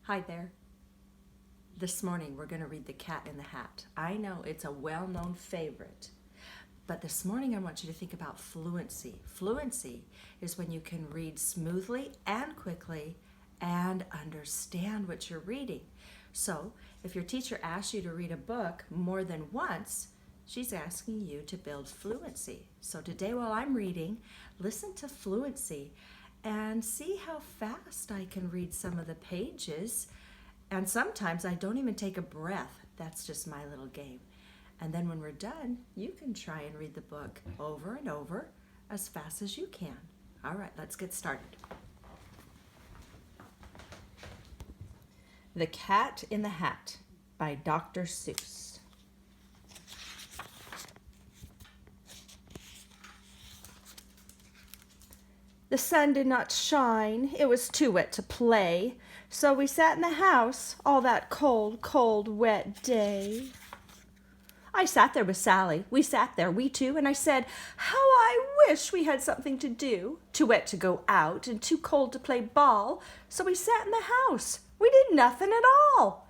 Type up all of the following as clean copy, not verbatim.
Hi there. This morning we're going to read The Cat in the Hat. I know it's a well-known favorite, but this morning I want you to think about fluency. Fluency is when you can read smoothly and quickly and understand what you're reading. So if your teacher asks you to read a book more than once, she's asking you to build fluency. So today while I'm reading, listen to fluency and see how fast I can read some of the pages. And sometimes I don't even take a breath. That's just my little game. And then when we're done, you can try and read the book over and over as fast as you can. All right, let's get started. The Cat in the Hat by Dr. Seuss. The sun did not shine, it was too wet to play, so we sat in the house all that cold, cold, wet day. I sat there with Sally, we sat there, we two, and I said, how I wish we had something to do, too wet to go out and too cold to play ball, so we sat in the house. We did nothing at all.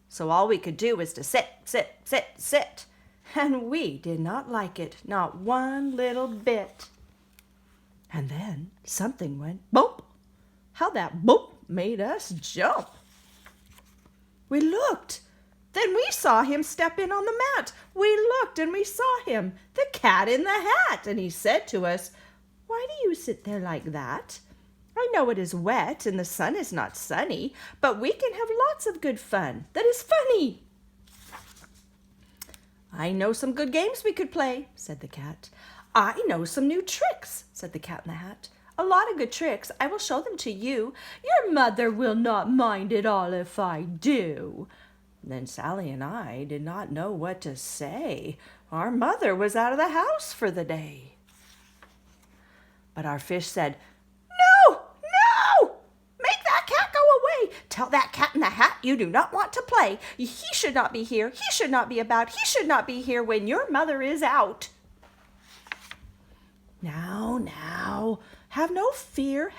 So all we could do was to sit, sit, sit, sit, and we did not like it, not one little bit. And then something went bump. How that bump made us jump. We looked. Then we saw him step in on the mat. We looked and we saw him, the cat in the hat. And he said to us, why do you sit there like that? I know it is wet and the sun is not sunny, but we can have lots of good fun. That is funny. I know some good games we could play, said the cat. I know some new tricks, said the Cat in the Hat. A lot of good tricks. I will show them to you. Your mother will not mind at all if I do. Then Sally and I did not know what to say. Our mother was out of the house for the day. But our fish said, No, no! Make that cat go away. Tell that cat in the hat you do not want to play. He should not be here. He should not be about. He should not be here when your mother is out. Now, have no fear,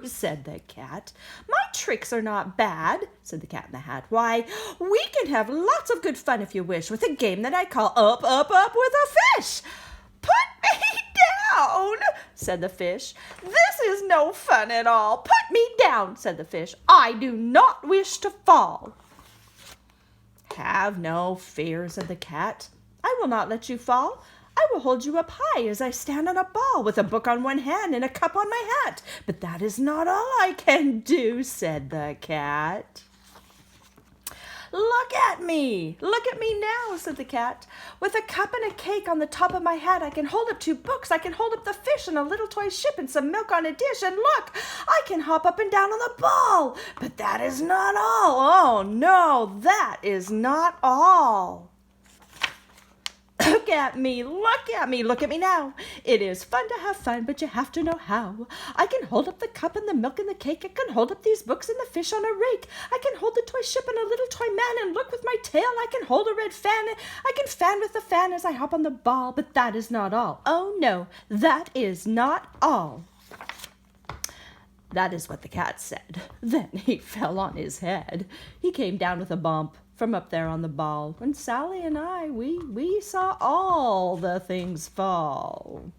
said the cat. My tricks are not bad, said the Cat in the Hat. Why, we can have lots of good fun if you wish, with a game that I call Up, Up, Up with a Fish. Put me down, said the fish. This is no fun at all. Put me down, said the fish. I do not wish to fall. Have no fear, said the cat. I will not let you fall. I will hold you up high as I stand on a ball with a book on one hand and a cup on my hat. But that is not all I can do, said the cat. Look at me now, said the cat. With a cup and a cake on the top of my hat, I can hold up two books. I can hold up the fish and a little toy ship and some milk on a dish. And look, I can hop up and down on the ball. But that is not all. Oh, no, that is not all. Look at me now. It is fun to have fun, but you have to know how. I can hold up the cup and the milk and the cake. I can hold up these books and the fish on a rake. I can hold the toy ship and a little toy man, and look with my tail. I can hold a red fan. I can fan with the fan as I hop on the ball, but that is not all. Oh no, that is not all. That is what the cat said. Then he fell on his head. He came down with a bump from up there on the ball. And Sally and I, we saw all the things fall.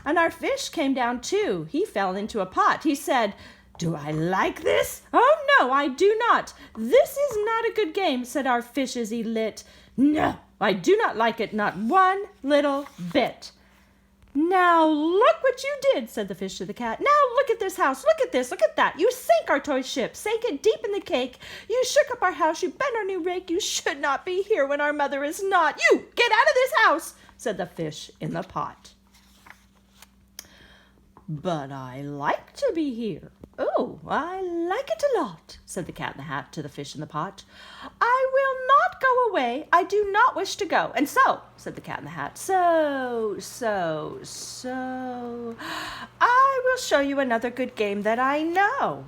And our fish came down too. He fell into a pot. He said, do I like this? Oh no, I do not. This is not a good game, said our fish as he lit. No, I do not like it, not one little bit. Now look what you did, said the fish to the cat. Now look at this house, look at this, look at that. You sank our toy ship, sank it deep in the cake. You shook up our house, you bent our new rake. You should not be here when our mother is not. You, get out of this house, said the fish in the pot. But I like to be here. Oh, I like it a lot, said the Cat in the Hat to the fish in the pot. I will not go away. I do not wish to go. And so, said the Cat in the Hat, so, I will show you another good game that I know.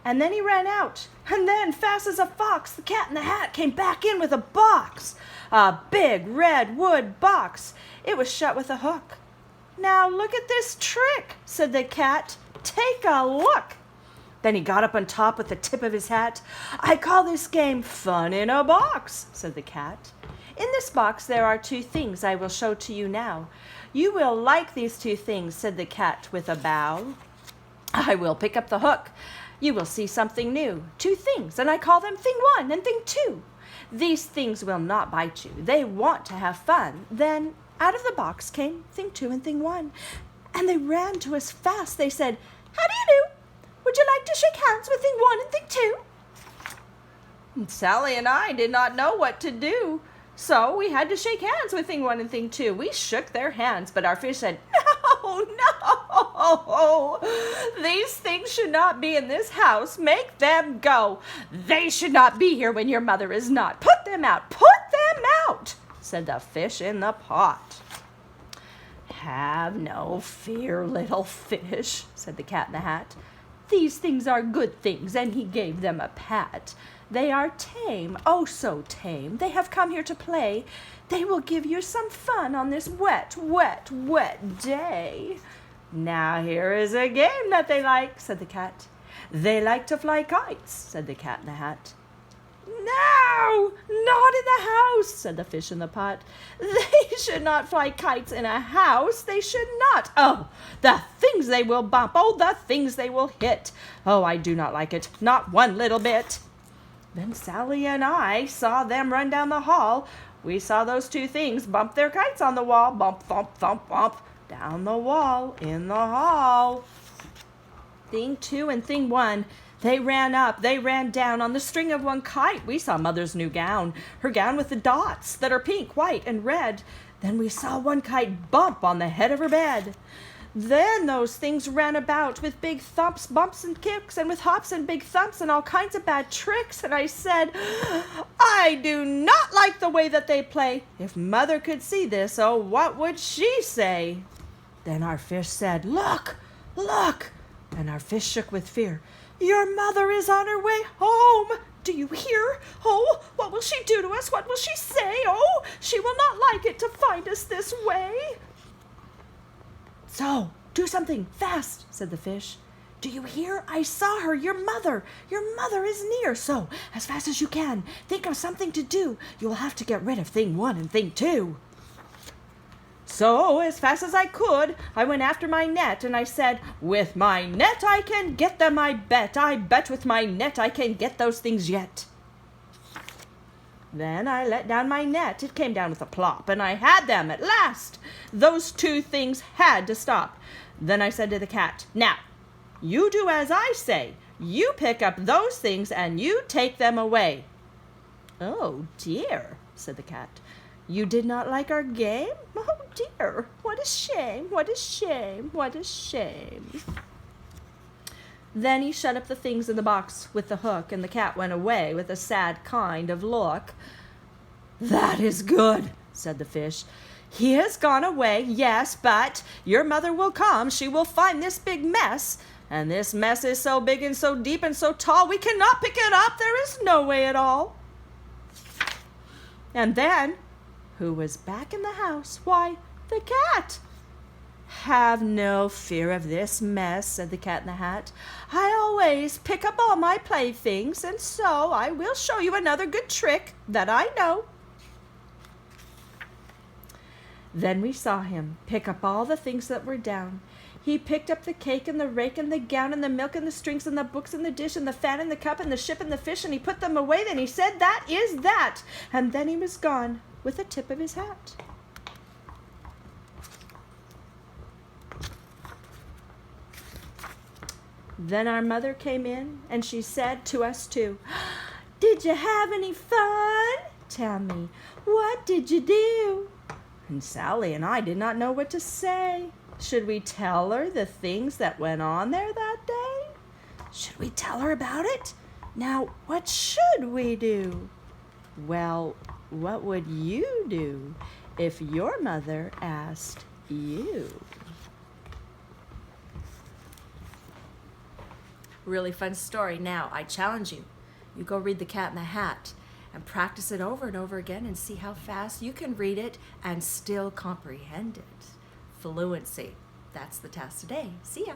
And then he ran out. And then, fast as a fox, the Cat in the Hat came back in with a box. A big red wood box. It was shut with a hook. Now look at this trick, said the cat. Take a look. Then he got up on top with the tip of his hat. "I call this game Fun in a Box," said the cat. "In this box there are 2 things I will show to you now. You will like these 2 things," said the cat with a bow. "I will pick up the hook. You will see something new. 2 things, and I call them Thing 1 and Thing 2. These things will not bite you. They want to have fun." Then out of the box came Thing 2 and Thing 1, and they ran to us fast. They said, "How do you do? Would you like to shake hands with Thing 1 and Thing 2? And Sally and I did not know what to do, so we had to shake hands with Thing 1 and Thing 2. We shook their hands, but our fish said, "No, no, these things should not be in this house. Make them go. They should not be here when your mother is not. Put them out, put them out," said the fish in the pot. "Have no fear, little fish," said the cat in the hat. "These things are good things," and he gave them a pat. "They are tame, oh so tame. They have come here to play. They will give you some fun on this wet, wet, wet day." "Now here is a game that they like," said the cat. "They like to fly kites," said the cat in the hat. "No, not in the house," said the fish in the pot. "They should not fly kites in a house. They should not. Oh, the things they will bump. Oh, the things they will hit. Oh, I do not like it, not one little bit." Then Sally and I saw them run down the hall. We saw those 2 things bump their kites on the wall. Bump, thump, thump, bump, down the wall, in the hall. Thing 2 and Thing 1, they ran up, they ran down on the string of one kite. We saw Mother's new gown, her gown with the dots that are pink, white, and red. Then we saw one kite bump on the head of her bed. Then those things ran about with big thumps, bumps, and kicks, and with hops and big thumps and all kinds of bad tricks. And I said, "I do not like the way that they play. If Mother could see this, oh, what would she say?" Then our fish said, "Look, look," and our fish shook with fear. "Your mother is on her way home. Do you hear? Oh, what will she do to us? What will she say? Oh, she will not like it to find us this way." "So, do something fast," said the fish. "Do you hear? I saw her, your mother. Your mother is near. So, as fast as you can, think of something to do. You will have to get rid of Thing 1 and Thing 2. So, as fast as I could, I went after my net, and I said, "With my net I can get them, I bet. I bet with my net I can get those things yet." Then I let down my net. It came down with a plop, and I had them at last. Those 2 things had to stop. Then I said to the cat, "Now, you do as I say. You pick up those things, and you take them away." "Oh, dear," said the cat. "You did not like our game? Oh, dear. What a shame, what a shame, what a shame." Then he shut up the things in the box with the hook, and the cat went away with a sad kind of look. "That is good," said the fish. "He has gone away, yes, but your mother will come. She will find this big mess, and this mess is so big and so deep and so tall we cannot pick it up. There is no way at all." And then, who was back in the house? Why, the cat. "Have no fear of this mess," said the cat in the hat. "I always pick up all my playthings, and so I will show you another good trick that I know." Then we saw him pick up all the things that were down. He picked up the cake and the rake and the gown and the milk and the strings and the books and the dish and the fan and the cup and the ship and the fish, and he put them away. Then he said, "That is that." And then he was gone with the tip of his hat. Then our mother came in, and she said to us 2, "Did you have any fun? Tell me, what did you do?" And Sally and I did not know what to say. Should we tell her the things that went on there that day? Should we tell her about it? Now, what should we do? Well, what would you do if your mother asked you? Really fun story. Now, I challenge you. You go read The Cat in the Hat and practice it over and over again and see how fast you can read it and still comprehend it. Fluency. That's the task today. See ya.